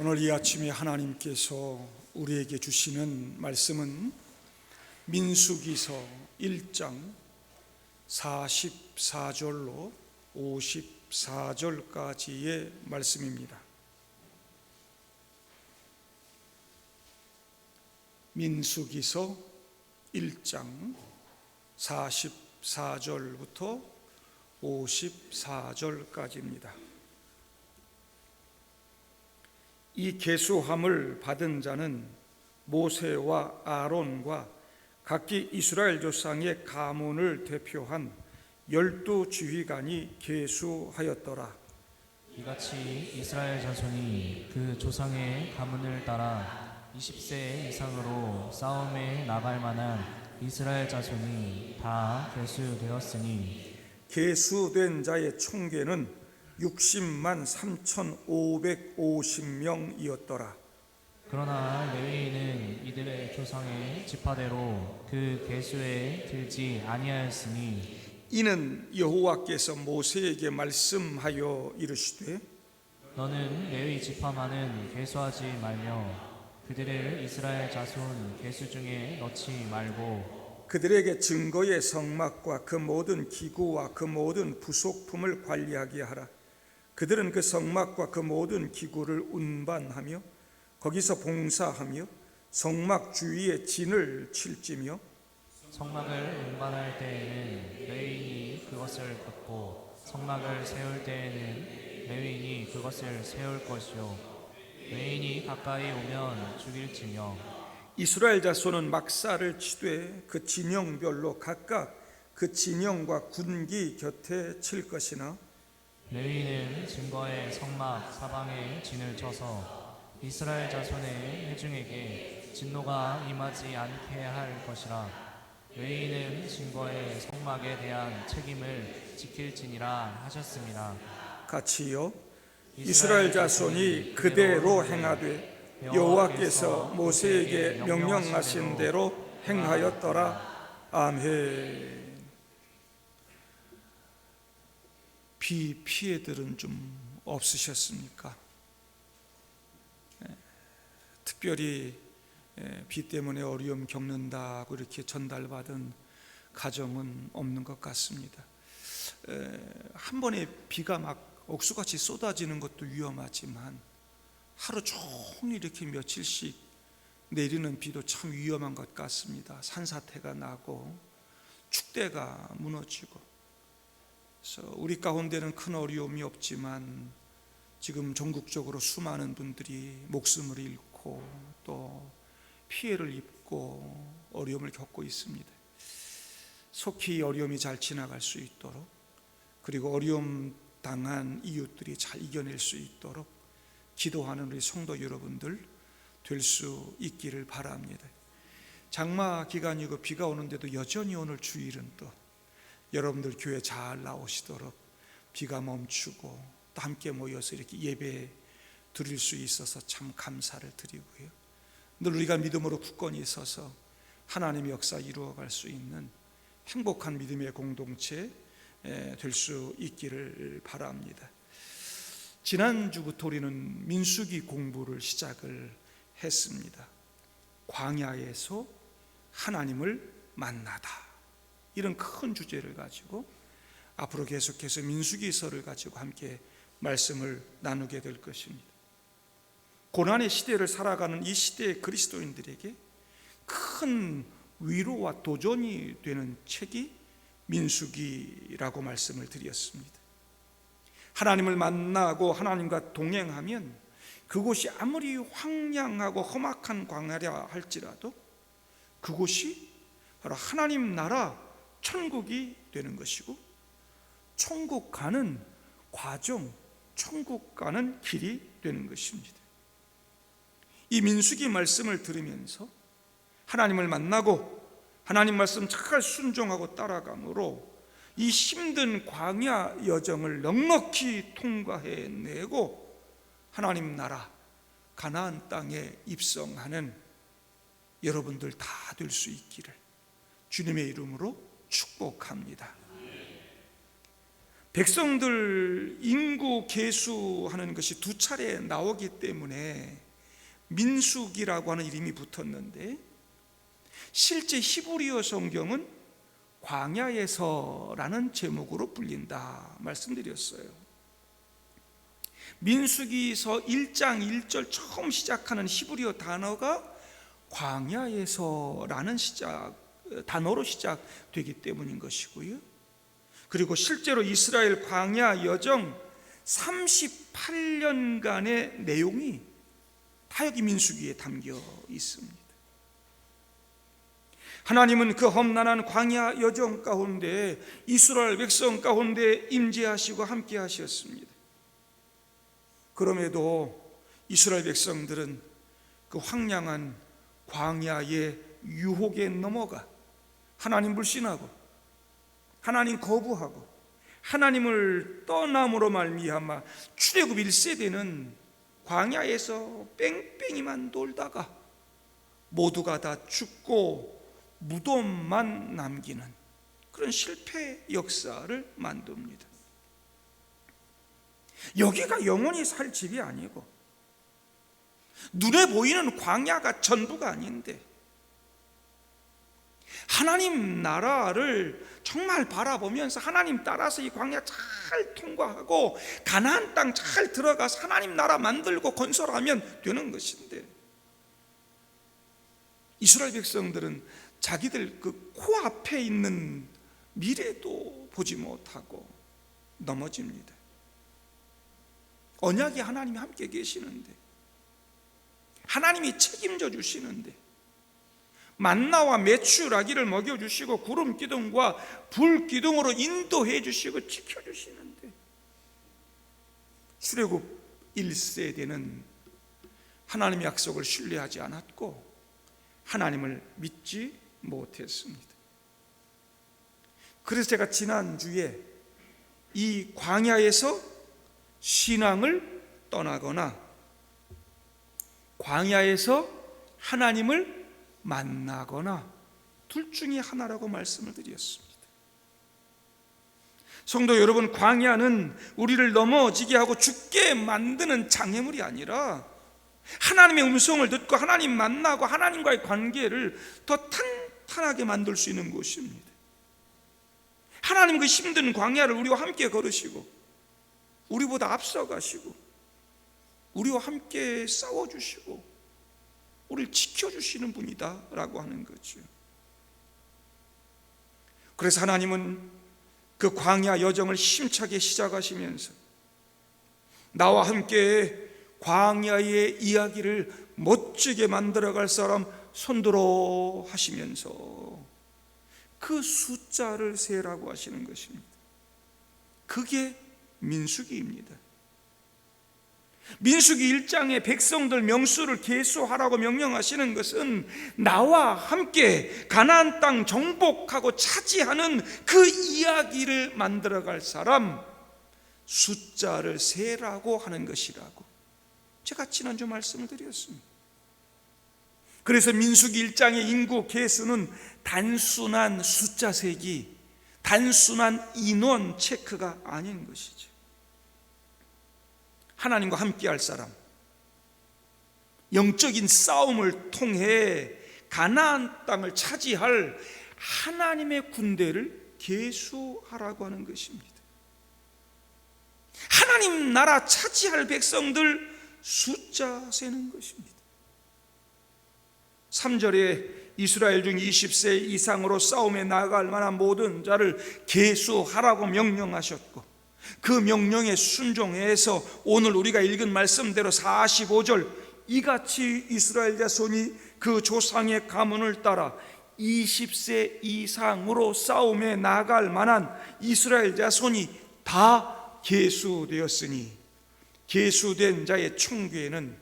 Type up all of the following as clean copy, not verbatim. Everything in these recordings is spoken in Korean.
오늘 이 아침에 하나님께서 우리에게 주시는 말씀은 민수기서 1장 44절로 54절까지의 말씀입니다. 민수기서 1장 44절부터 54절까지입니다. 이 계수함을 받은 자는 모세와 아론과 각기 이스라엘 조상의 가문을 대표한 12지휘관이 계수하였더라. 이같이 이스라엘 자손이 그 조상의 가문을 따라 20세 이상으로 싸움에 나갈 만한 이스라엘 자손이 다 계수되었으니 계수된 자의 총계는 60만 3,550명이었더라. 그러나 레위인은 이들의 조상의 지파대로 그 계수에 들지 아니하였으니 이는 여호와께서 모세에게 말씀하여 이르시되 너는 레위 지파만은 계수하지 말며 그들을 이스라엘 자손 계수 중에 넣지 말고 그들에게 증거의 성막과 그 모든 기구와 그 모든 부속품을 관리하게 하라. 그들은 그 성막과 그 모든 기구를 운반하며 거기서 봉사하며 성막 주위에 진을 칠지며 성막을 운반할 때에는 레위인이 그것을 걷고 성막을 세울 때에는 레위인이 그것을 세울 것이요 레위인이 가까이 오면 죽일지며 이스라엘 자손은 막사를 치되 그 진영별로 각각 그 진영과 군기 곁에 칠 것이나 레위인은 증거의 성막 사방에 진을 쳐서 이스라엘 자손의 회중에게 진노가 임하지 않게 할 것이라. 레위인은 증거의 성막에 대한 책임을 지킬지니라 하셨습니다. 같이요. 이스라엘 자손이 그대로 행하되 여호와께서 모세에게 명령하신 대로 행하였더라. 아멘. 비 피해들은 좀 없으셨습니까? 특별히 비 때문에 어려움 겪는다고 이렇게 전달받은 가정은 없는 것 같습니다. 한 번에 비가 막 억수같이 쏟아지는 것도 위험하지만 하루 종일 이렇게 며칠씩 내리는 비도 참 위험한 것 같습니다. 산사태가 나고 축대가 무너지고. 그래서 우리 가운데는 큰 어려움이 없지만 지금 전국적으로 수많은 분들이 목숨을 잃고 또 피해를 입고 어려움을 겪고 있습니다. 속히 어려움이 잘 지나갈 수 있도록 그리고 어려움 당한 이웃들이 잘 이겨낼 수 있도록 기도하는 우리 성도 여러분들 될 수 있기를 바랍니다. 장마 기간이고 비가 오는데도 여전히 오늘 주일은 또 여러분들 교회 잘 나오시도록 비가 멈추고 또 함께 모여서 이렇게 예배 드릴 수 있어서 참 감사를 드리고요. 늘 우리가 믿음으로 굳건히 서서 하나님의 역사 이루어갈 수 있는 행복한 믿음의 공동체 될 수 있기를 바랍니다. 지난주부터 우리는 민수기 공부를 시작을 했습니다. 광야에서 하나님을 만나다, 이런 큰 주제를 가지고 앞으로 계속해서 민수기서를 가지고 함께 말씀을 나누게 될 것입니다. 고난의 시대를 살아가는 이 시대의 그리스도인들에게 큰 위로와 도전이 되는 책이 민수기라고 말씀을 드렸습니다. 하나님을 만나고 하나님과 동행하면 그곳이 아무리 황량하고 험악한 광야라 할지라도 그곳이 바로 하나님 나라 천국이 되는 것이고 천국 가는 과정, 천국 가는 길이 되는 것입니다. 이 민수기 말씀을 들으면서 하나님을 만나고 하나님 말씀 잘 순종하고 따라감으로 이 힘든 광야 여정을 넉넉히 통과해내고 하나님 나라 가나안 땅에 입성하는 여러분들 다 될 수 있기를 주님의 이름으로 축복합니다. 백성들 인구 계수하는 것이 두 차례 나오기 때문에 민수기라고 하는 이름이 붙었는데, 실제 히브리어 성경은 광야에서라는 제목으로 불린다 말씀드렸어요. 민수기서 1장 1절 처음 시작하는 히브리어 단어가 광야에서라는 단어로 시작되기 때문인 것이고요. 그리고 실제로 이스라엘 광야 여정 38년간의 내용이 다 여기 민수기에 담겨 있습니다. 하나님은 그 험난한 광야 여정 가운데 이스라엘 백성 가운데 임재하시고 함께 하셨습니다. 그럼에도 이스라엘 백성들은 그 황량한 광야의 유혹에 넘어가 하나님 불신하고 하나님 거부하고 하나님을 떠남으로 말미암아 출애굽 1세대는 광야에서 뺑뺑이만 돌다가 모두가 다 죽고 무덤만 남기는 그런 실패 역사를 만듭니다. 여기가 영원히 살 집이 아니고 눈에 보이는 광야가 전부가 아닌데, 하나님 나라를 정말 바라보면서 하나님 따라서 이 광야 잘 통과하고 가나안 땅 잘 들어가서 하나님 나라 만들고 건설하면 되는 것인데, 이스라엘 백성들은 자기들 그 코앞에 있는 미래도 보지 못하고 넘어집니다. 언약이 하나님이 함께 계시는데, 하나님이 책임져 주시는데, 만나와 메추라기를 먹여주시고 구름 기둥과 불 기둥으로 인도해 주시고 지켜주시는데, 출애굽 1세대는 하나님의 약속을 신뢰하지 않았고 하나님을 믿지 못했습니다. 그래서 제가 지난주에 이 광야에서 신앙을 떠나거나 광야에서 하나님을 만나거나 둘 중에 하나라고 말씀을 드렸습니다. 성도 여러분, 광야는 우리를 넘어지게 하고 죽게 만드는 장애물이 아니라 하나님의 음성을 듣고 하나님 만나고 하나님과의 관계를 더 탄탄하게 만들 수 있는 곳입니다. 하나님 그 힘든 광야를 우리와 함께 걸으시고 우리보다 앞서가시고 우리와 함께 싸워주시고 우리를 지켜주시는 분이다 라고 하는 거죠. 그래서 하나님은 그 광야 여정을 힘차게 시작하시면서 나와 함께 광야의 이야기를 멋지게 만들어갈 사람 손들어 하시면서 그 숫자를 세라고 하시는 것입니다. 그게 민수기입니다. 민수기 1장에 백성들 명수를 계수하라고 명령하시는 것은 나와 함께 가나안 땅 정복하고 차지하는 그 이야기를 만들어갈 사람 숫자를 세라고 하는 것이라고 제가 지난주 말씀을 드렸습니다. 그래서 민수기 1장의 인구 계수는 단순한 숫자 세기, 단순한 인원 체크가 아닌 것이죠. 하나님과 함께할 사람, 영적인 싸움을 통해 가나안 땅을 차지할 하나님의 군대를 계수하라고 하는 것입니다. 하나님 나라 차지할 백성들 숫자 세는 것입니다. 3절에 이스라엘 중 20세 이상으로 싸움에 나아갈 만한 모든 자를 계수하라고 명령하셨고, 그 명령에 순종해서 오늘 우리가 읽은 말씀대로 45절 이같이 이스라엘 자손이 그 조상의 가문을 따라 20세 이상으로 싸움에 나갈 만한 이스라엘 자손이 다 계수되었으니 계수된 자의 총궤는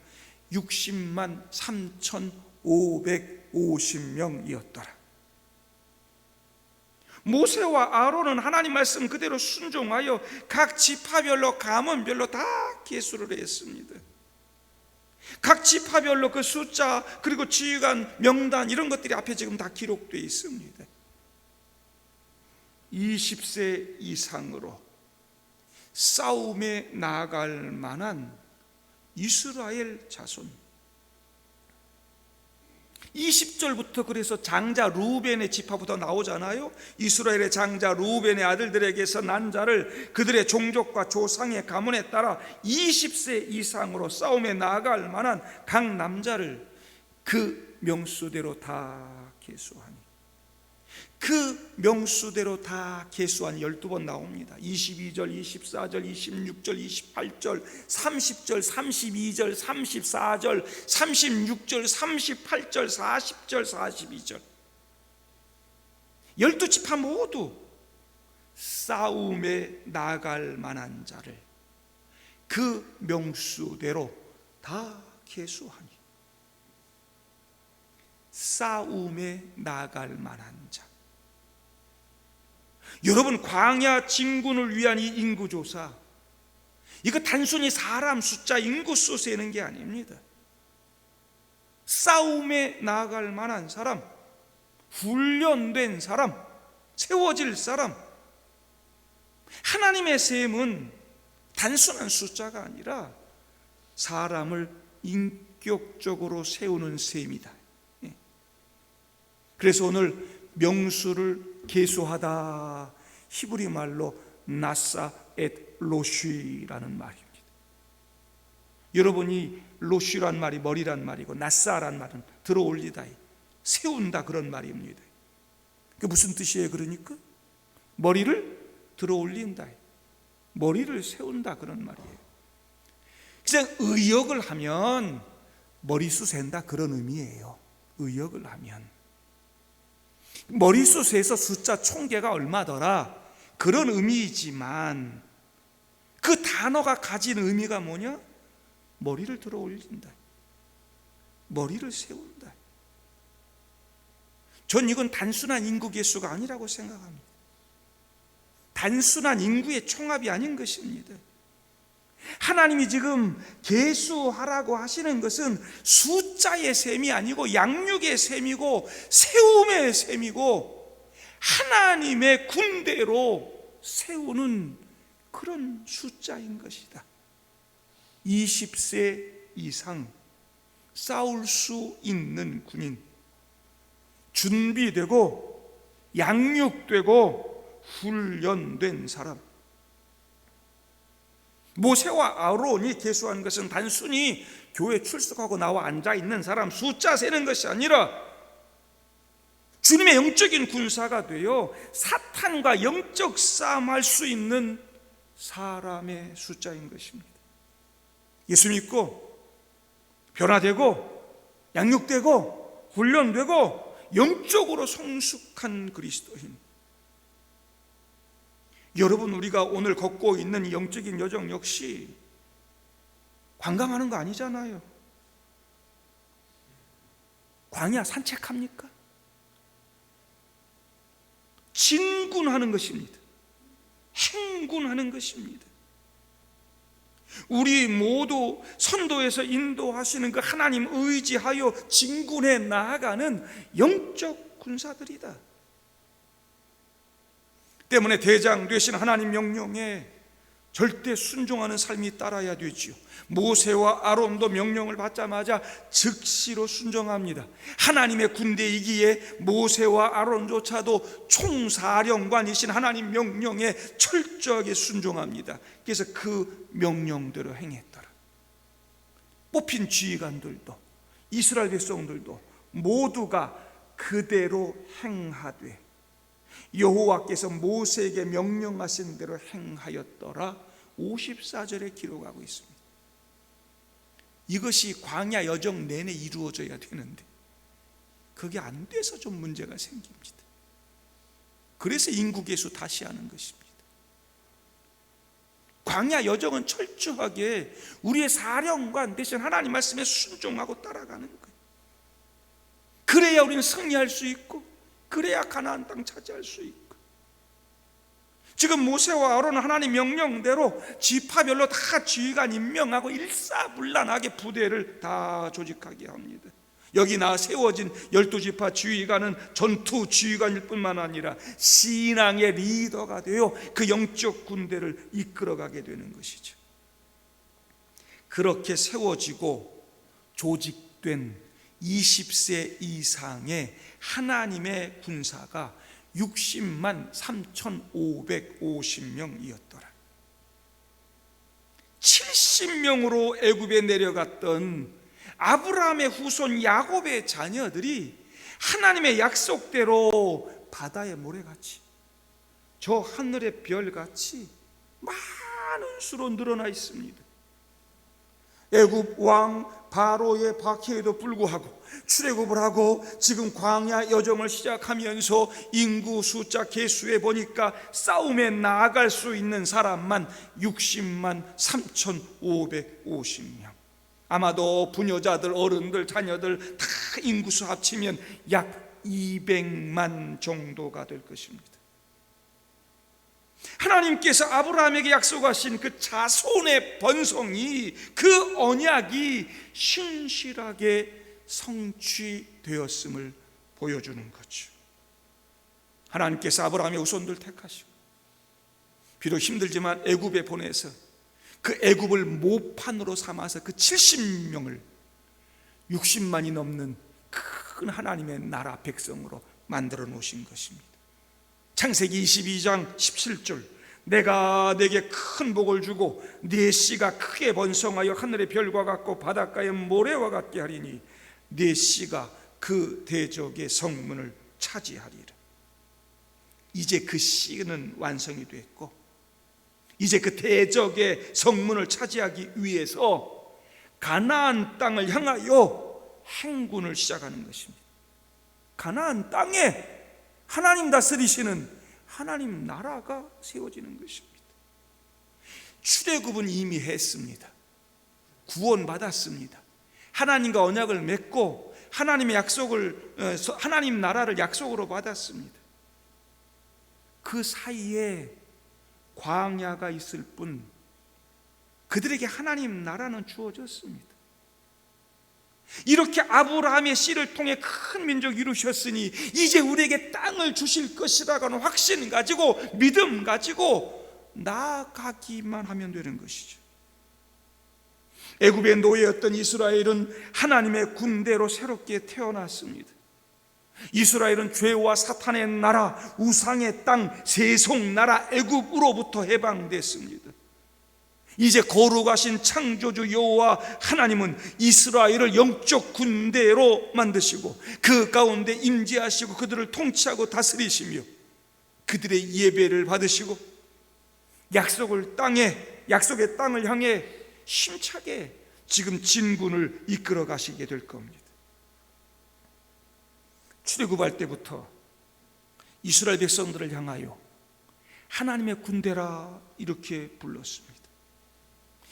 60만 3,550명이었더라. 모세와 아론은 하나님 말씀 그대로 순종하여 각 지파별로 가문별로 다 계수를 했습니다. 각 지파별로 그 숫자 그리고 지휘관 명단 이런 것들이 앞에 지금 다 기록되어 있습니다. 20세 이상으로 싸움에 나아갈 만한 이스라엘 자손. 20절부터 그래서 장자 루벤의 지파부터 나오잖아요. 이스라엘의 장자 루벤의 아들들에게서 난 자를 그들의 종족과 조상의 가문에 따라 20세 이상으로 싸움에 나아갈 만한 각 남자를 그 명수대로 다 계수하니, 그 명수대로 다 계수하니 12번 나옵니다. 22절, 24절, 26절, 28절, 30절, 32절, 34절, 36절, 38절, 40절, 42절. 12지파 모두 싸움에 나갈 만한 자를 그 명수대로 다 계수하니, 싸움에 나갈 만한 자. 여러분, 광야 진군을 위한 이 인구조사, 이거 단순히 사람 숫자, 인구수 세는 게 아닙니다. 싸움에 나아갈 만한 사람, 훈련된 사람, 세워질 사람. 하나님의 셈은 단순한 숫자가 아니라 사람을 인격적으로 세우는 셈이다. 그래서 오늘 명수를 계수하다, 히브리 말로 나사 엣 로쉬라는 말입니다. 여러분이 로쉬란 말이 머리란 말이고 나사란 말은 들어올리다, 세운다 그런 말입니다. 그게 무슨 뜻이에요? 그러니까 머리를 들어올린다, 머리를 세운다 그런 말이에요. 그냥 의역을 하면 머리수 센다 그런 의미예요. 의역을 하면 머리수에서 숫자 총계가 얼마더라 그런 의미이지만, 그 단어가 가진 의미가 뭐냐? 머리를 들어 올린다, 머리를 세운다. 전 이건 단순한 인구 계수가 아니라고 생각합니다. 단순한 인구의 총합이 아닌 것입니다. 하나님이 지금 계수하라고 하시는 것은 숫자의 셈이 아니고 양육의 셈이고 세움의 셈이고 하나님의 군대로 세우는 그런 숫자인 것이다. 20세 이상 싸울 수 있는 군인, 준비되고 양육되고 훈련된 사람. 모세와 아론이 계수한 것은 단순히 교회 출석하고 나와 앉아있는 사람 숫자 세는 것이 아니라 주님의 영적인 군사가 되어 사탄과 영적 싸움할 수 있는 사람의 숫자인 것입니다. 예수 믿고 변화되고 양육되고 훈련되고 영적으로 성숙한 그리스도인. 여러분, 우리가 오늘 걷고 있는 이 영적인 여정 역시 관광하는 거 아니잖아요. 광야 산책합니까? 진군하는 것입니다. 행군하는 것입니다. 우리 모두 선도에서 인도하시는 그 하나님 의지하여 진군해 나아가는 영적 군사들이다. 때문에 대장 되신 하나님 명령에 절대 순종하는 삶이 따라야 되지요. 모세와 아론도 명령을 받자마자 즉시로 순종합니다. 하나님의 군대이기에 모세와 아론조차도 총사령관이신 하나님 명령에 철저하게 순종합니다. 그래서 그 명령대로 행했더라. 뽑힌 지휘관들도 이스라엘 백성들도 모두가 그대로 행하되 여호와께서 모세에게 명령하신 대로 행하였더라. 54절에 기록하고 있습니다. 이것이 광야 여정 내내 이루어져야 되는데 그게 안 돼서 좀 문제가 생깁니다. 그래서 인구계수 다시 하는 것입니다. 광야 여정은 철저하게 우리의 사령관 대신 하나님 말씀에 순종하고 따라가는 거예요. 그래야 우리는 승리할 수 있고, 그래야 가나안 땅 차지할 수 있고. 지금 모세와 아론은 하나님 명령대로 지파별로 다 지휘관 임명하고 일사불란하게 부대를 다 조직하게 합니다. 여기 세워진 12지파 지휘관은 전투 지휘관일 뿐만 아니라 신앙의 리더가 되어 그 영적 군대를 이끌어가게 되는 것이죠. 그렇게 세워지고 조직된 20세 이상의 하나님의 군사가 60만 3,550명이었더라. 70명으로 애굽에 내려갔던 아브라함의 후손 야곱의 자녀들이 하나님의 약속대로 바다의 모래같이, 저 하늘의 별같이 많은 수로 늘어나 있습니다. 애굽 왕 바로의 박해에도 불구하고 출애굽을 하고 지금 광야 여정을 시작하면서 인구 숫자 계수해 보니까 싸움에 나아갈 수 있는 사람만 60만 3,550명. 아마도 부녀자들, 어른들, 자녀들 다 인구수 합치면 약 200만 정도가 될 것입니다. 하나님께서 아브라함에게 약속하신 그 자손의 번성이, 그 언약이 신실하게 성취되었음을 보여주는 거죠. 하나님께서 아브라함의 후손들 택하시고 비록 힘들지만 애굽에 보내서 그 애굽을 모판으로 삼아서 그 70명을 60만이 넘는 큰 하나님의 나라 백성으로 만들어 놓으신 것입니다. 창세기 22장 17절, 내가 내게 큰 복을 주고 네 씨가 크게 번성하여 하늘의 별과 같고 바닷가의 모래와 같게 하리니 네 씨가 그 대적의 성문을 차지하리라. 이제 그 씨는 완성이 됐고 이제 그 대적의 성문을 차지하기 위해서 가나안 땅을 향하여 행군을 시작하는 것입니다. 가나안 땅에 하나님 다스리시는 하나님 나라가 세워지는 것입니다. 출애굽은 이미 했습니다. 구원받았습니다. 하나님과 언약을 맺고 하나님의 약속을, 하나님 나라를 약속으로 받았습니다. 그 사이에 광야가 있을 뿐 그들에게 하나님 나라는 주어졌습니다. 이렇게 아브라함의 씨를 통해 큰 민족 이루셨으니 이제 우리에게 땅을 주실 것이라고 하는 확신 가지고, 믿음 가지고 나아가기만 하면 되는 것이죠. 애굽의 노예였던 이스라엘은 하나님의 군대로 새롭게 태어났습니다. 이스라엘은 죄와 사탄의 나라, 우상의 땅, 세속 나라 애굽으로부터 해방됐습니다. 이제 거룩하신 창조주 여호와 하나님은 이스라엘을 영적 군대로 만드시고 그 가운데 임재하시고 그들을 통치하고 다스리시며 그들의 예배를 받으시고 약속의 땅을 향해 힘차게 지금 진군을 이끌어 가시게 될 겁니다. 출애굽할 때부터 이스라엘 백성들을 향하여 하나님의 군대라 이렇게 불렀습니다.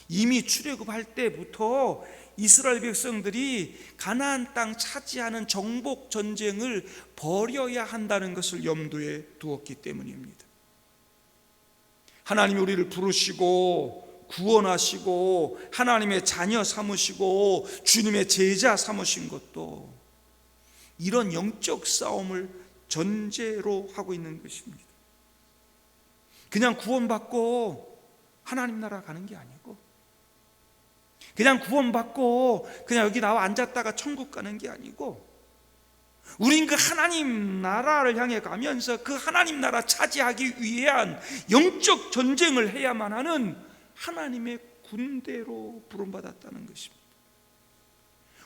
이미 출애굽할 때부터 이스라엘 백성들이 가나안 땅 차지하는 정복 전쟁을 벌여야 한다는 것을 염두에 두었기 때문입니다. 하나님이 우리를 부르시고 구원하시고 하나님의 자녀 삼으시고 주님의 제자 삼으신 것도 이런 영적 싸움을 전제로 하고 있는 것입니다. 그냥 구원받고 하나님 나라 가는 게 아니고, 그냥 구원받고 그냥 여기 나와 앉았다가 천국 가는 게 아니고, 우린 그 하나님 나라를 향해 가면서 그 하나님 나라 차지하기 위한 영적 전쟁을 해야만 하는 하나님의 군대로 부름받았다는 것입니다.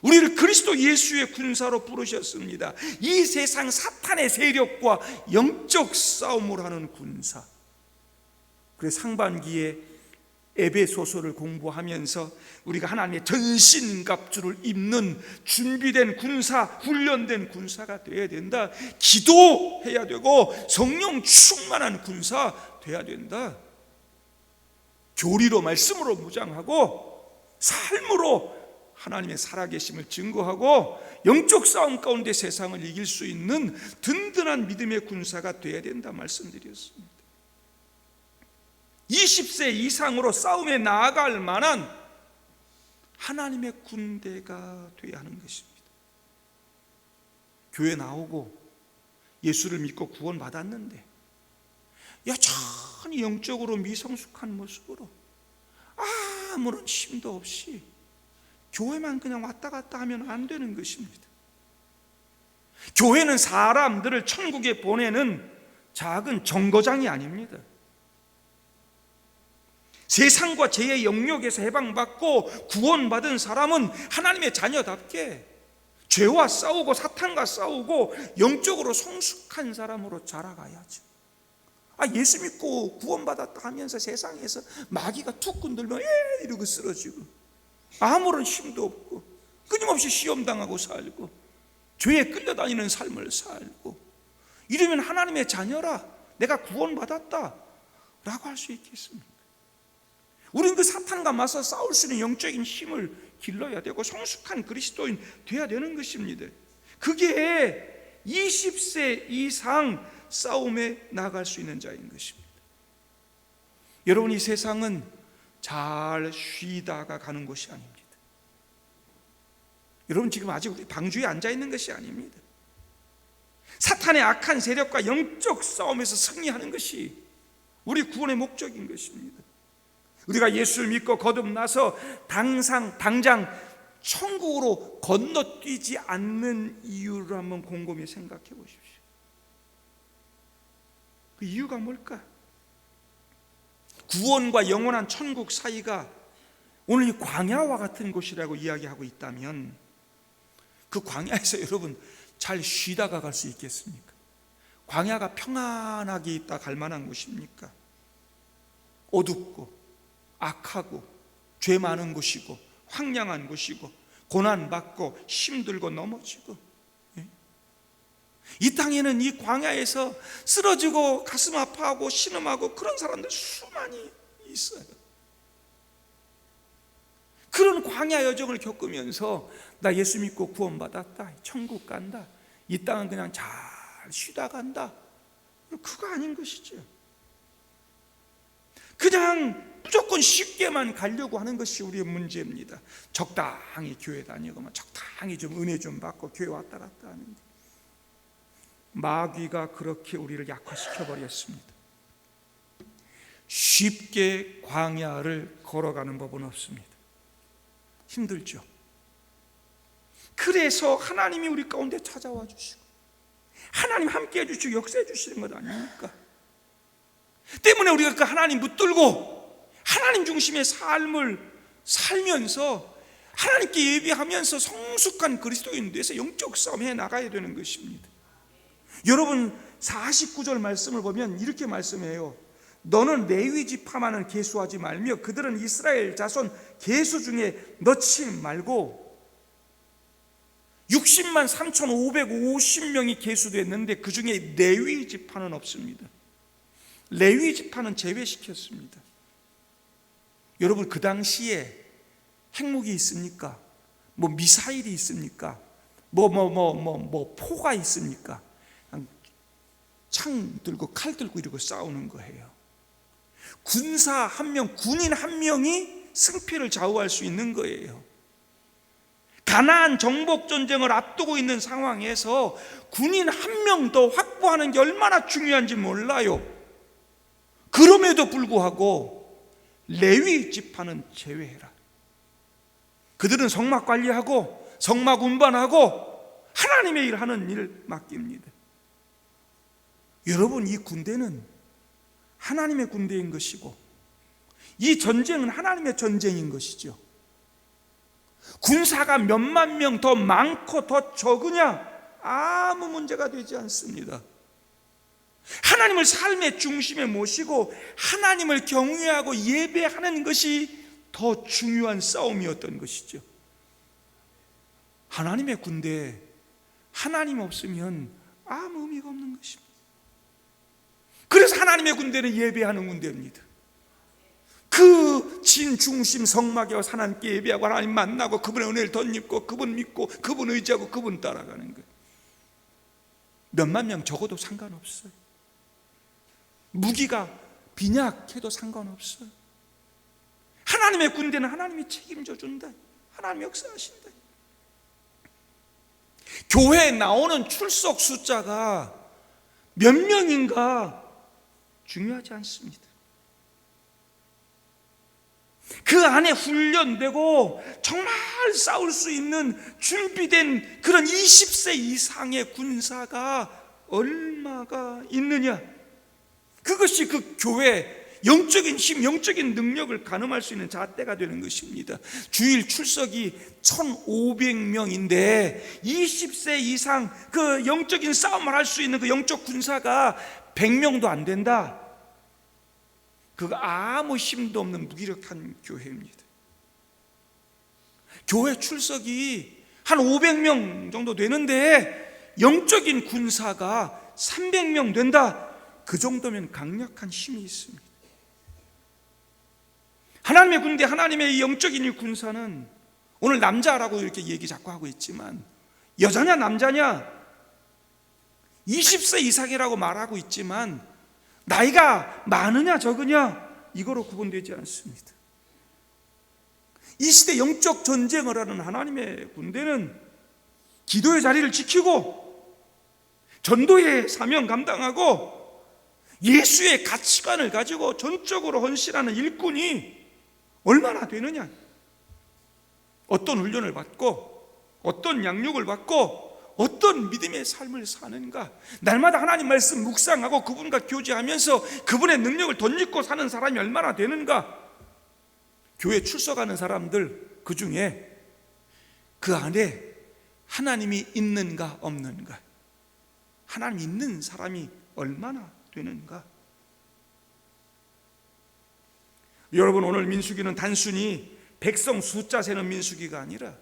우리를 그리스도 예수의 군사로 부르셨습니다. 이 세상 사탄의 세력과 영적 싸움을 하는 군사. 그래서 상반기에 에베소서를 공부하면서 우리가 하나님의 전신갑주를 입는 준비된 군사, 훈련된 군사가 되어야 된다. 기도해야 되고 성령 충만한 군사 되어야 된다. 교리로, 말씀으로 무장하고 삶으로 하나님의 살아계심을 증거하고 영적 싸움 가운데 세상을 이길 수 있는 든든한 믿음의 군사가 되어야 된다 말씀드렸습니다. 20세 이상으로 싸움에 나아갈 만한 하나님의 군대가 되어야 하는 것입니다. 교회 나오고 예수를 믿고 구원받았는데 여전히 영적으로 미성숙한 모습으로 아무런 힘도 없이 교회만 그냥 왔다 갔다 하면 안 되는 것입니다. 교회는 사람들을 천국에 보내는 작은 정거장이 아닙니다. 세상과 죄의 영역에서 해방받고 구원받은 사람은 하나님의 자녀답게 죄와 싸우고 사탄과 싸우고 영적으로 성숙한 사람으로 자라가야죠. 예수 믿고 구원받았다 하면서 세상에서 마귀가 툭 건들면 이러고 쓰러지고 아무런 힘도 없고 끊임없이 시험당하고 살고 죄에 끌려다니는 삶을 살고 이러면 하나님의 자녀라, 내가 구원받았다 라고 할 수 있겠습니까? 우리는 그 사탄과 맞서 싸울 수 있는 영적인 힘을 길러야 되고 성숙한 그리스도인 되어야 되는 것입니다. 그게 20세 이상 싸움에 나갈 수 있는 자인 것입니다. 여러분, 이 세상은 잘 쉬다가 가는 곳이 아닙니다. 여러분, 지금 아직 우리 방주에 앉아 있는 것이 아닙니다. 사탄의 악한 세력과 영적 싸움에서 승리하는 것이 우리 구원의 목적인 것입니다. 우리가 예수를 믿고 거듭나서 당장 천국으로 건너뛰지 않는 이유를 한번 곰곰이 생각해 보십시오. 그 이유가 뭘까? 구원과 영원한 천국 사이가 오늘 이 광야와 같은 곳이라고 이야기하고 있다면 그 광야에서 여러분 잘 쉬다가 갈 수 있겠습니까? 광야가 평안하게 있다 갈 만한 곳입니까? 어둡고 악하고 죄 많은 곳이고 황량한 곳이고 고난받고 힘들고 넘어지고, 이 땅에는 이 광야에서 쓰러지고 가슴 아파하고 신음하고 그런 사람들 수많이 있어요. 그런 광야 여정을 겪으면서 나 예수 믿고 구원받았다, 천국 간다, 이 땅은 그냥 잘 쉬다 간다, 그거 아닌 것이죠. 그냥 무조건 쉽게만 가려고 하는 것이 우리의 문제입니다. 적당히 교회 다니고 적당히 좀 은혜 좀 받고 교회 왔다 갔다 하는데 마귀가 그렇게 우리를 약화시켜 버렸습니다. 쉽게 광야를 걸어가는 법은 없습니다. 힘들죠. 그래서 하나님이 우리 가운데 찾아와 주시고 하나님 함께 해주시고 역사해 주시는 것 아닙니까? 때문에 우리가 그 하나님 붙들고 하나님 중심의 삶을 살면서 하나님께 예배하면서 성숙한 그리스도인 돼서 영적 싸움 해 나가야 되는 것입니다. 여러분, 49절 말씀을 보면 이렇게 말씀해요. 너는 레위 지파만은 계수하지 말며 그들은 이스라엘 자손 계수 중에 넣지 말고 60만 3,550명이 계수됐는데 그 중에 레위 지파는 없습니다. 레위 지파는 제외시켰습니다. 여러분, 그 당시에 핵무기 있습니까? 미사일이 있습니까? 포가 있습니까? 창 들고 칼 들고 이러고 싸우는 거예요. 군사 한 명, 군인 한 명이 승패를 좌우할 수 있는 거예요. 가나안 정복 전쟁을 앞두고 있는 상황에서 군인 한 명 더 확보하는 게 얼마나 중요한지 몰라요. 그럼에도 불구하고 레위 지파는 제외해라. 그들은 성막 관리하고 성막 운반하고 하나님의 일 하는 일을 맡깁니다. 여러분, 이 군대는 하나님의 군대인 것이고 이 전쟁은 하나님의 전쟁인 것이죠. 군사가 몇만 명 더 많고 더 적으냐 아무 문제가 되지 않습니다. 하나님을 삶의 중심에 모시고 하나님을 경외하고 예배하는 것이 더 중요한 싸움이었던 것이죠. 하나님의 군대, 하나님 없으면 아무 의미가 없는 것입니다. 그래서 하나님의 군대는 예배하는 군대입니다. 그 진중심 성막에 와서 하나님께 예배하고 하나님 만나고 그분의 은혜를 덧입고 그분 믿고 그분 의지하고 그분 따라가는 거예요. 몇만 명 적어도 상관없어요. 무기가 빈약해도 상관없어요. 하나님의 군대는 하나님이 책임져 준다. 하나님이 역사하신다. 교회에 나오는 출석 숫자가 몇 명인가 중요하지 않습니다. 그 안에 훈련되고 정말 싸울 수 있는 준비된 그런 20세 이상의 군사가 얼마가 있느냐, 그것이 그 교회 영적인 힘, 영적인 능력을 가늠할 수 있는 잣대가 되는 것입니다. 주일 출석이 1,500명인데 20세 이상 그 영적인 싸움을 할 수 있는 그 영적 군사가 100명도 안 된다. 그거 아무 힘도 없는 무기력한 교회입니다. 교회 출석이 한 500명 정도 되는데 영적인 군사가 300명 된다. 그 정도면 강력한 힘이 있습니다. 하나님의 군대, 하나님의 이 영적인 이 군사는 오늘 남자라고 이렇게 얘기 자꾸 하고 있지만 여자냐 남자냐, 20세 이상이라고 말하고 있지만 나이가 많으냐 적으냐 이거로 구분되지 않습니다. 이 시대 영적 전쟁을 하는 하나님의 군대는 기도의 자리를 지키고 전도의 사명 감당하고 예수의 가치관을 가지고 전적으로 헌신하는 일꾼이 얼마나 되느냐, 어떤 훈련을 받고 어떤 양육을 받고 어떤 믿음의 삶을 사는가, 날마다 하나님 말씀 묵상하고 그분과 교제하면서 그분의 능력을 덧입고 사는 사람이 얼마나 되는가. 교회 출석하는 사람들 그 중에 그 안에 하나님이 있는가 없는가, 하나님 있는 사람이 얼마나 되는가. 여러분, 오늘 민수기는 단순히 백성 숫자 세는 민수기가 아니라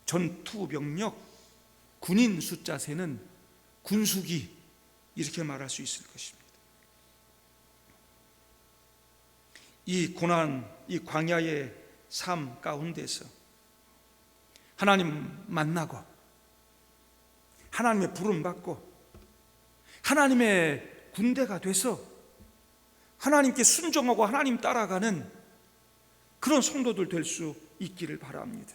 전투 병력, 군인 숫자 세는 군수기, 이렇게 말할 수 있을 것입니다. 이 고난, 이 광야의 삶 가운데서 하나님 만나고 하나님의 부름 받고 하나님의 군대가 돼서 하나님께 순종하고 하나님 따라가는 그런 성도들 될 수 있기를 바랍니다.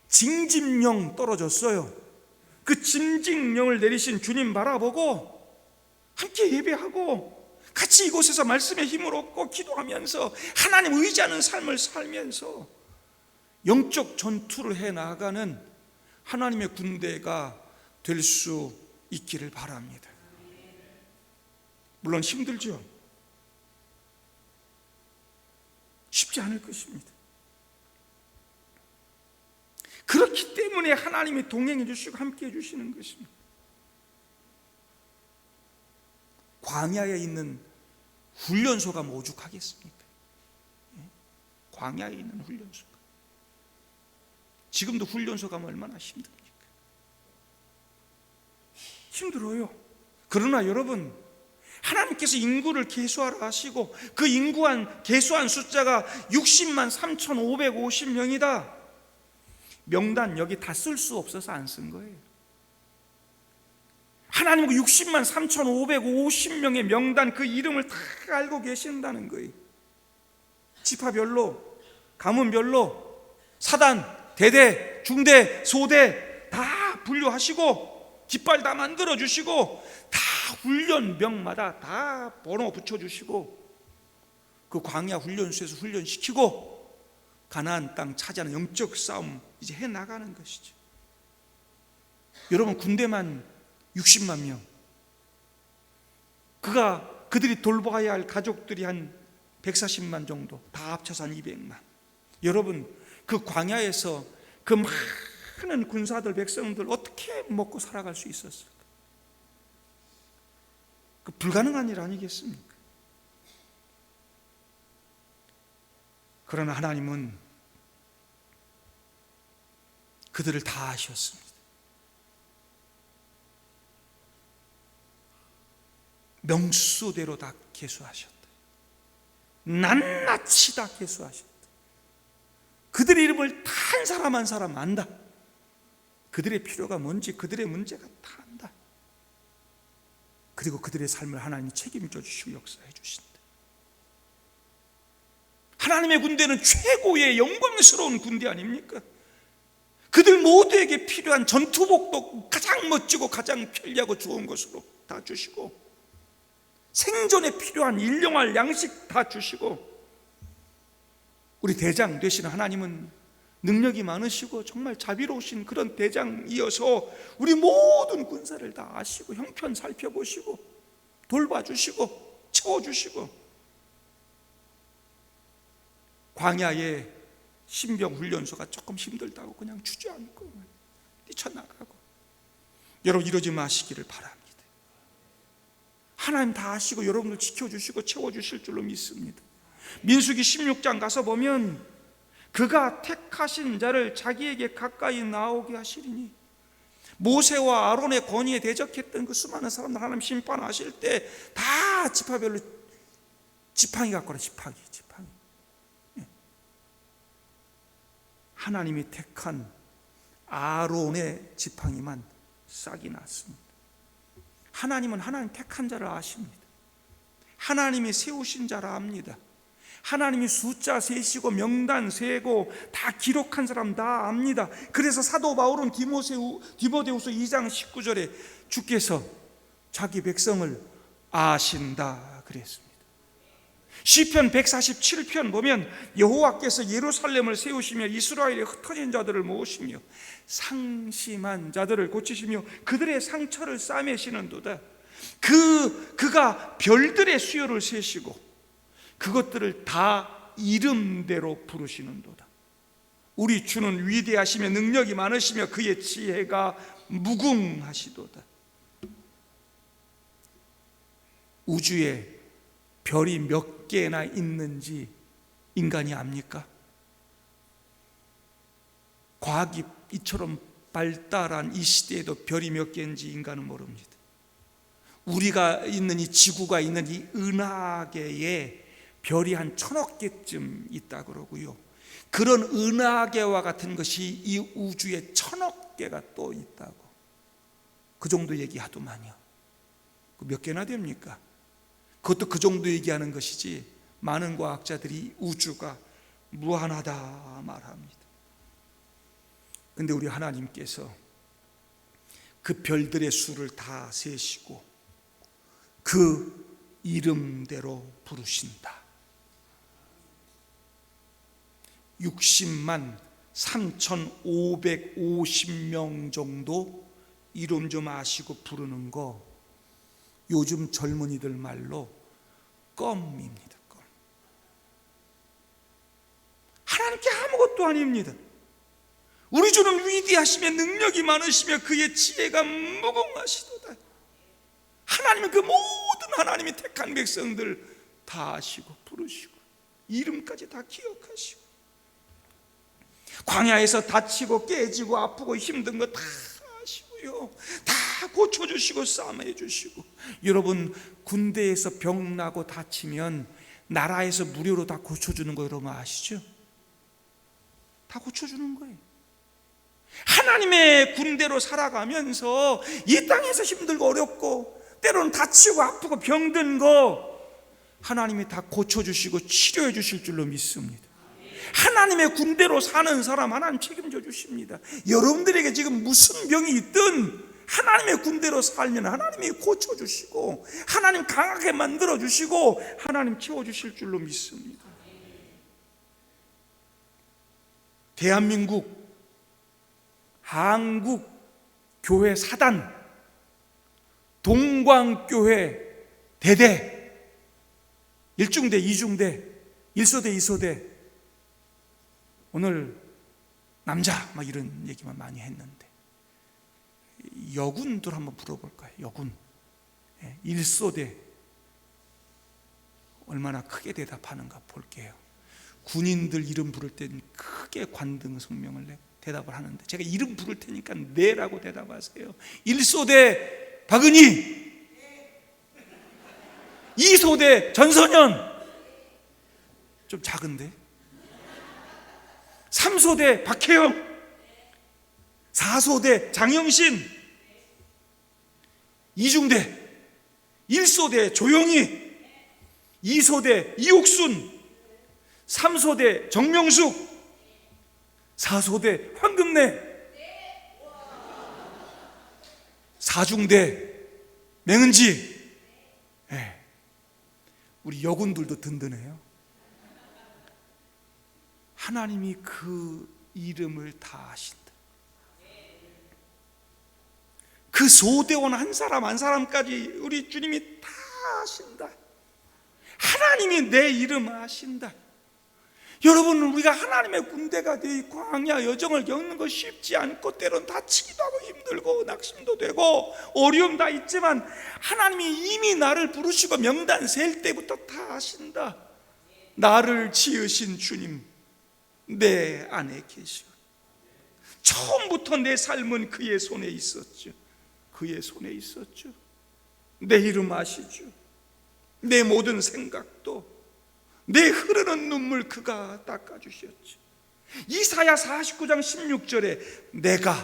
징집령 떨어졌어요. 그 징집령을 내리신 주님 바라보고 함께 예배하고 같이 이곳에서 말씀의 힘을 얻고 기도하면서 하나님 의지하는 삶을 살면서 영적 전투를 해나가는 하나님의 군대가 될 수 있기를 바랍니다. 물론 힘들죠. 쉽지 않을 것입니다. 그렇기 때문에 하나님이 동행해 주시고 함께 해 주시는 것입니다. 광야에 있는 훈련소가 오죽하겠습니까? 광야에 있는 훈련소가. 지금도 훈련소 가면 얼마나 힘듭니까? 힘들어요. 그러나 여러분, 하나님께서 인구를 계수하라 하시고 그 계수한 숫자가 60만 3,550명이다. 명단 여기 다 쓸 수 없어서 안 쓴 거예요. 하나님은 60만 3,550명의 명단, 그 이름을 다 알고 계신다는 거예요. 지파별로, 가문별로, 사단, 대대, 중대, 소대 다 분류하시고 깃발 다 만들어 주시고 다 훈련병마다 다 번호 붙여주시고 그 광야 훈련소에서 훈련시키고 가나안 땅 차지하는 영적 싸움 이제 해나가는 것이죠. 여러분, 군대만 60만 명, 그들이 돌봐야 할 가족들이 한 140만 정도, 다 합쳐서 한 200만. 여러분, 그 광야에서 그 많은 군사들, 백성들 어떻게 먹고 살아갈 수 있었을까? 그 불가능한 일 아니겠습니까? 그러나 하나님은 그들을 다 아셨습니다. 명수대로 다 계수하셨다. 낱낱이 다 계수하셨다. 그들의 이름을 다 한 사람 한 사람 안다. 그들의 필요가 뭔지, 그들의 문제가 다 안다. 그리고 그들의 삶을 하나님이 책임져 주시고 역사해 주신다. 하나님의 군대는 최고의 영광스러운 군대 아닙니까? 그들의 그들 모두에게 필요한 전투복도 가장 멋지고 가장 편리하고 좋은 것으로 다 주시고, 생존에 필요한 일용할 양식 다 주시고, 우리 대장 되시는 하나님은 능력이 많으시고 정말 자비로우신 그런 대장이어서 우리 모든 군사를 다 아시고 형편 살펴보시고 돌봐주시고 채워주시고, 광야에 신병훈련소가 조금 힘들다고 그냥 주저앉고 뛰쳐나가고, 여러분 이러지 마시기를 바랍니다. 하나님 다 아시고 여러분들 지켜주시고 채워주실 줄로 믿습니다. 민수기 16장 가서 보면 그가 택하신 자를 자기에게 가까이 나오게 하시리니, 모세와 아론의 권위에 대적했던 그 수많은 사람들 하나님 심판하실 때 다 지파별로 지팡이 갖고 라 지팡이. 하나님이 택한 아론의 지팡이만 싹이 났습니다. 하나님은 하나님 택한 자를 아십니다. 하나님이 세우신 자를 압니다. 하나님이 숫자 세시고 명단 세고 다 기록한 사람 다 압니다. 그래서 사도 바울은 디모데후서 2장 19절에 주께서 자기 백성을 아신다 그랬습니다. 시편 147편 보면 여호와께서 예루살렘을 세우시며 이스라엘의 흩어진 자들을 모으시며 상심한 자들을 고치시며 그들의 상처를 싸매시는도다. 그가 별들의 수요를 세시고 그것들을 다 이름대로 부르시는도다. 우리 주는 위대하시며 능력이 많으시며 그의 지혜가 무궁하시도다. 우주에 별이 몇 개나 있는지 인간이 압니까? 과학이 이처럼 발달한 이 시대에도 별이 몇 개인지 인간은 모릅니다. 우리가 있는 이 지구가 있는 이 은하계에 별이 한 1000억 개쯤 있다 그러고요, 그런 은하계와 같은 것이 이 우주에 1000억 개가 또 있다고, 그 정도 얘기하더만요. 몇 개나 됩니까? 그것도 그 정도 얘기하는 것이지, 많은 과학자들이 우주가 무한하다 말합니다. 근데 우리 하나님께서 그 별들의 수를 다 세시고 그 이름대로 부르신다. 60만 3,550명 정도 이름 좀 아시고 부르는 거 요즘 젊은이들 말로 껌입니다. 껌. 하나님께 아무것도 아닙니다. 우리 주는 위대하시며 능력이 많으시며 그의 지혜가 무궁하시도다. 하나님은 그 모든 하나님이 택한 백성들 다 아시고 부르시고 이름까지 다 기억하시고, 광야에서 다치고 깨지고 아프고 힘든 거 다 아시고요, 다 고쳐주시고 싸매주시고. 여러분 군대에서 병나고 다치면 나라에서 무료로 다 고쳐주는 거 여러분 아시죠? 다 고쳐주는 거예요. 하나님의 군대로 살아가면서 이 땅에서 힘들고 어렵고 때로는 다치고 아프고 병든 거 하나님이 다 고쳐주시고 치료해 주실 줄로 믿습니다. 하나님의 군대로 사는 사람 하나님 책임져 주십니다. 여러분들에게 지금 무슨 병이 있든 하나님의 군대로 살면 하나님이 고쳐주시고 하나님 강하게 만들어주시고 하나님 채워주실 줄로 믿습니다. 대한민국 한국 교회 사단 동광교회 대대 1중대 2중대 1소대 2소대 오늘 남자 막 이런 얘기만 많이 했는데 여군들 한번 물어볼까요? 여군 1소대 얼마나 크게 대답하는가 볼게요. 군인들 이름 부를 땐 크게 관등 성명을 대답을 하는데 제가 이름 부를 테니까 네라고 대답하세요. 1소대 박은희, 2소대 전선현, 좀 작은데, 3소대 박혜영, 4소대 장영신, 2중대 1소대 조용희, 2소대 이옥순, 3소대 정명숙, 4소대 황금래, 사중대, 맹은지. 네. 우리 여군들도 든든해요. 하나님이 그 이름을 다 아신다. 그 소대원 한 사람 한 사람까지 우리 주님이 다 아신다. 하나님이 내 이름 아신다. 여러분, 우리가 하나님의 군대가 되어 이 광야 여정을 겪는 거 쉽지 않고 때론 다치기도 하고 힘들고 낙심도 되고 어려움 다 있지만 하나님이 이미 나를 부르시고 명단 셀 때부터 다 아신다. 나를 지으신 주님 내 안에 계시오. 처음부터 내 삶은 그의 손에 있었죠. 그의 손에 있었죠. 내 이름 아시죠. 내 모든 생각도, 내 흐르는 눈물 그가 닦아주셨지. 이사야 49장 16절에 내가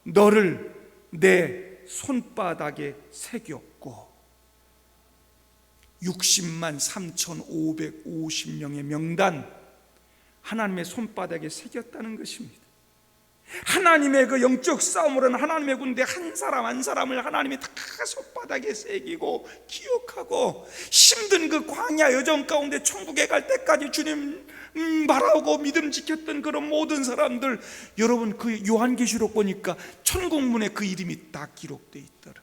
너를 내 손바닥에 새겼고 60만 3,550명의 명단 하나님의 손바닥에 새겼다는 것입니다. 하나님의 그 영적 싸움으로는 하나님의 군대 한 사람 한 사람을 하나님이 다 손바닥에 새기고 기억하고 힘든 그 광야 여정 가운데 천국에 갈 때까지 주님 바라고 믿음 지켰던 그런 모든 사람들, 여러분 그 요한계시록 보니까 천국문에 그 이름이 다 기록되어 있더라.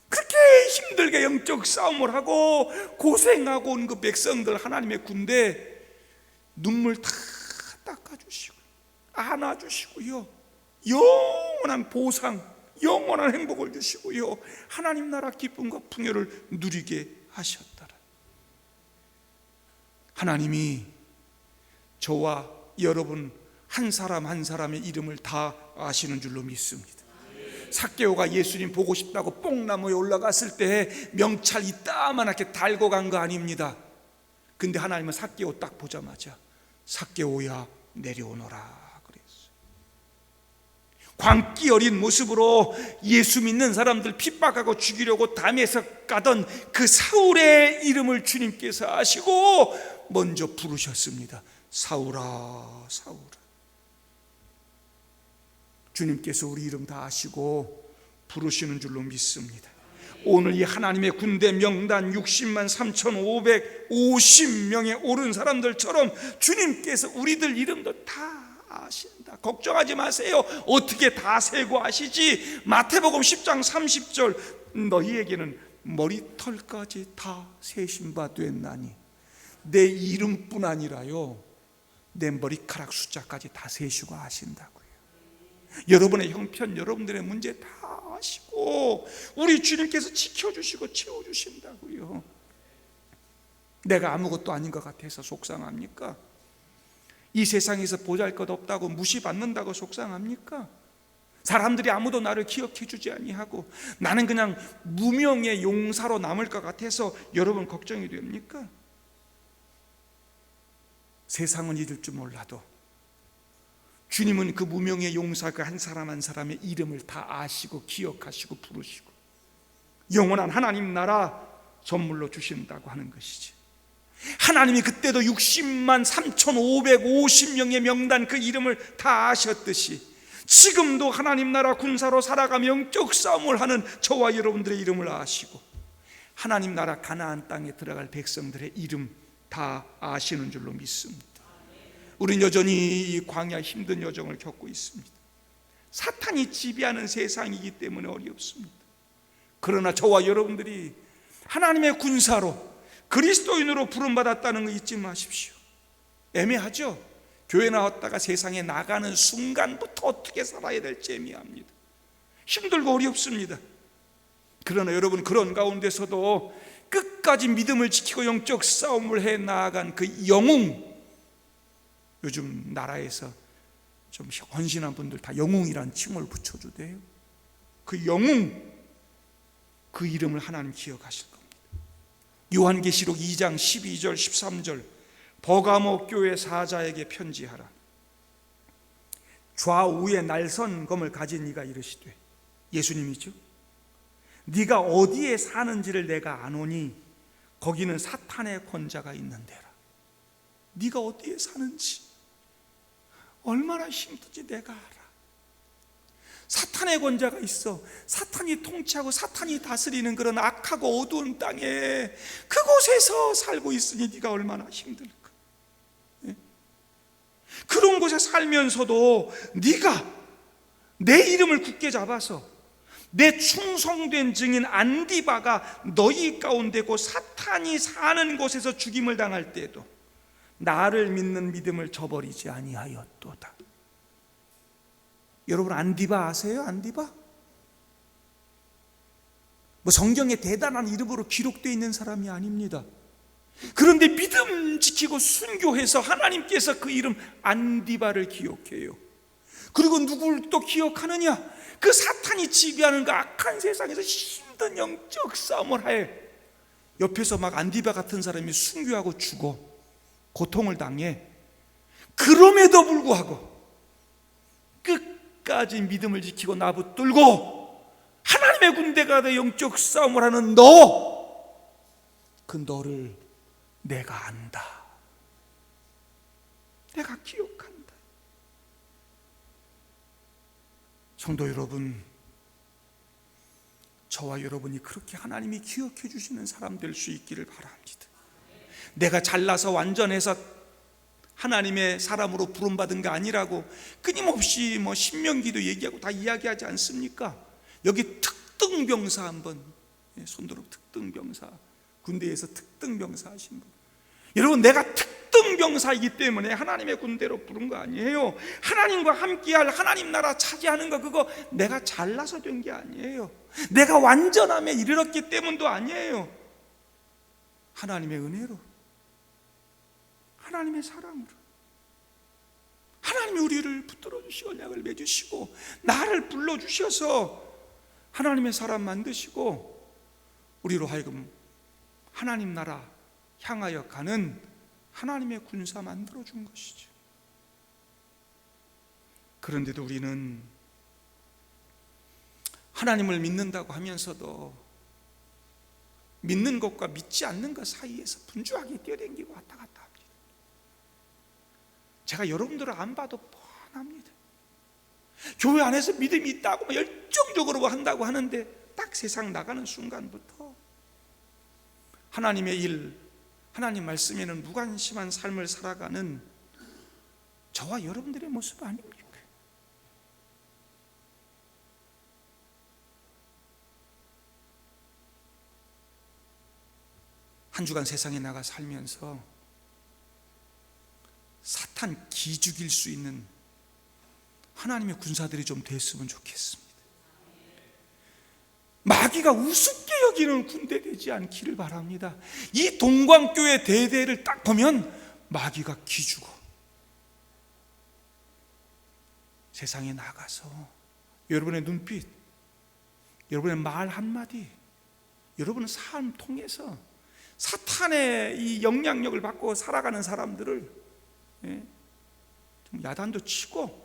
그렇게 힘들게 영적 싸움을 하고 고생하고 온 그 백성들 하나님의 군대 눈물 다 닦아주시고 안아주시고요, 영원한 보상, 영원한 행복을 주시고요, 하나님 나라 기쁨과 풍요를 누리게 하셨더라. 하나님이 저와 여러분 한 사람 한 사람의 이름을 다 아시는 줄로 믿습니다. 삭개오가 예수님 보고 싶다고 뽕나무에 올라갔을 때 명찰 이따만하게 달고 간 거 아닙니다. 근데 하나님은 삭개오 딱 보자마자 삭개오야 내려오너라 그랬어요. 광기 어린 모습으로 예수 믿는 사람들 핍박하고 죽이려고 담에서 가던 그 사울의 이름을 주님께서 아시고 먼저 부르셨습니다. 사울아 사울아. 주님께서 우리 이름 다 아시고 부르시는 줄로 믿습니다. 오늘 이 하나님의 군대 명단 60만 3,550명에 오른 사람들처럼 주님께서 우리들 이름도 다 아신다. 걱정하지 마세요. 어떻게 다 세고 아시지? 마태복음 10장 30절 너희에게는 머리털까지 다 세신 바 됐나니. 내 이름뿐 아니라요, 내 머리카락 숫자까지 다 세시고 아신다고요. 여러분의 형편, 여러분들의 문제 다 아시고 우리 주님께서 지켜주시고 채워주신다고요. 내가 아무것도 아닌 것 같아서 속상합니까? 이 세상에서 보잘것없다고 무시받는다고 속상합니까? 사람들이 아무도 나를 기억해 주지 아니하고 나는 그냥 무명의 용사로 남을 것 같아서 여러분 걱정이 됩니까? 세상은 잊을 줄 몰라도 주님은 그 무명의 용사 그 한 사람 한 사람의 이름을 다 아시고 기억하시고 부르시고 영원한 하나님 나라 선물로 주신다고 하는 것이지. 하나님이 그때도 60만 3,550명의 명단 그 이름을 다 아셨듯이 지금도 하나님 나라 군사로 살아가며 영적 싸움을 하는 저와 여러분들의 이름을 아시고 하나님 나라 가나안 땅에 들어갈 백성들의 이름 다 아시는 줄로 믿습니다. 우리는 여전히 이 광야 힘든 여정을 겪고 있습니다. 사탄이 지배하는 세상이기 때문에 어렵습니다. 그러나 저와 여러분들이 하나님의 군사로 그리스도인으로 부름받았다는 거 잊지 마십시오. 애매하죠? 교회 나왔다가 세상에 나가는 순간부터 어떻게 살아야 될지 애매합니다. 힘들고 어렵습니다. 그러나 여러분 그런 가운데서도 끝까지 믿음을 지키고 영적 싸움을 해 나아간 그 영웅, 요즘 나라에서 좀 헌신한 분들 다 영웅이란 칭호를 붙여주대요. 그 영웅, 그 이름을 하나님 기억하실 겁니다. 요한계시록 2장 12절 13절 버가모 교회 사자에게 편지하라. 좌우에 날선 검을 가진 이가 이르시되, 예수님이죠, 네가 어디에 사는지를 내가 아노니 거기는 사탄의 권자가 있는 데라. 네가 어디에 사는지 얼마나 힘든지 내가 알아. 사탄의 권자가 있어. 사탄이 통치하고 사탄이 다스리는 그런 악하고 어두운 땅에 그곳에서 살고 있으니 네가 얼마나 힘들까. 그런 곳에 살면서도 네가 내 이름을 굳게 잡아서 내 충성된 증인 안디바가 너희 가운데 고 사탄이 사는 곳에서 죽임을 당할 때에도 나를 믿는 믿음을 저버리지 아니하였도다. 여러분, 안디바 아세요? 안디바? 뭐 성경에 대단한 이름으로 기록되어 있는 사람이 아닙니다. 그런데 믿음 지키고 순교해서 하나님께서 그 이름 안디바를 기억해요. 그리고 누구를 또 기억하느냐? 그 사탄이 지배하는 그 악한 세상에서 힘든 영적 싸움을 하여 옆에서 막 안디바 같은 사람이 순교하고 죽어 고통을 당해. 그럼에도 불구하고 끝까지 믿음을 지키고 나붙들고 하나님의 군대가 돼 영적 싸움을 하는 그 너를 내가 안다. 내가 기억한다. 성도 여러분, 저와 여러분이 그렇게 하나님이 기억해 주시는 사람 될 수 있기를 바랍니다. 내가 잘나서 완전해서 하나님의 사람으로 부름받은 게 아니라고 끊임없이 신명기도 얘기하고 다 이야기하지 않습니까? 여기 특등병사 한번 손들어. 특등병사, 군대에서 특등병사 하신 분. 여러분, 내가 특등병사이기 때문에 하나님의 군대로 부른 거 아니에요. 하나님과 함께할 하나님 나라 차지하는 거, 그거 내가 잘나서 된 게 아니에요. 내가 완전함에 이르렀기 때문도 아니에요. 하나님의 은혜로, 하나님의 사랑으로 하나님이 우리를 붙들어 주시고 언약을 맺으시고 나를 불러주셔서 하나님의 사람 만드시고 우리로 하여금 하나님 나라 향하여 가는 하나님의 군사 만들어준 것이죠. 그런데도 우리는 하나님을 믿는다고 하면서도 믿는 것과 믿지 않는 것 사이에서 분주하게 뛰어다니고 왔다 갔다 합니다. 제가 여러분들을 안 봐도 뻔합니다. 교회 안에서 믿음이 있다고 열정적으로 한다고 하는데 딱 세상 나가는 순간부터 하나님의 일, 하나님 말씀에는 무관심한 삶을 살아가는 저와 여러분들의 모습 아닙니까? 한 주간 세상에 나가 살면서 사탄 기죽일 수 있는 하나님의 군사들이 좀 됐으면 좋겠습니다. 마귀가 우습게 여기는 군대 되지 않기를 바랍니다. 이 동광교회 대대를 딱 보면 마귀가 기죽어. 세상에 나가서 여러분의 눈빛, 여러분의 말 한마디, 여러분의 삶 통해서 사탄의 이 영향력을 받고 살아가는 사람들을 좀 야단도 치고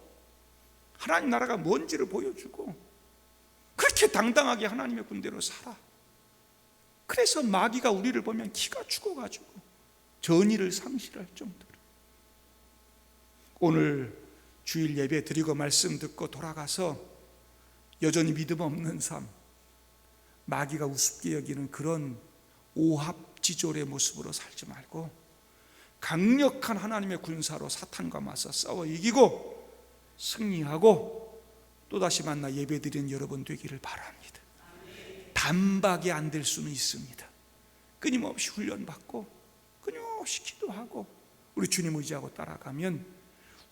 하나님 나라가 뭔지를 보여주고 그렇게 당당하게 하나님의 군대로 살아. 그래서 마귀가 우리를 보면 기가 죽어가지고 전의를 상실할 정도로. 오늘 주일 예배 드리고 말씀 듣고 돌아가서 여전히 믿음 없는 삶, 마귀가 우습게 여기는 그런 오합지졸의 모습으로 살지 말고 강력한 하나님의 군사로 사탄과 맞서 싸워 이기고 승리하고 또다시 만나 예배드리는 여러분 되기를 바랍니다. 단박에 안 될 수는 있습니다. 끊임없이 훈련받고 끊임없이 기도하고 우리 주님 의지하고 따라가면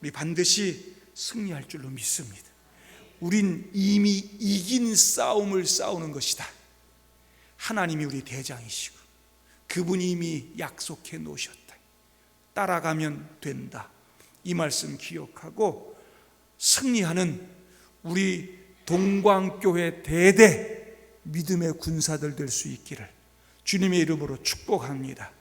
우리 반드시 승리할 줄로 믿습니다. 우린 이미 이긴 싸움을 싸우는 것이다. 하나님이 우리 대장이시고 그분이 이미 약속해 놓으셨다. 따라가면 된다. 이 말씀 기억하고 승리하는 우리 동광교회 대대 믿음의 군사들 될 수 있기를 주님의 이름으로 축복합니다.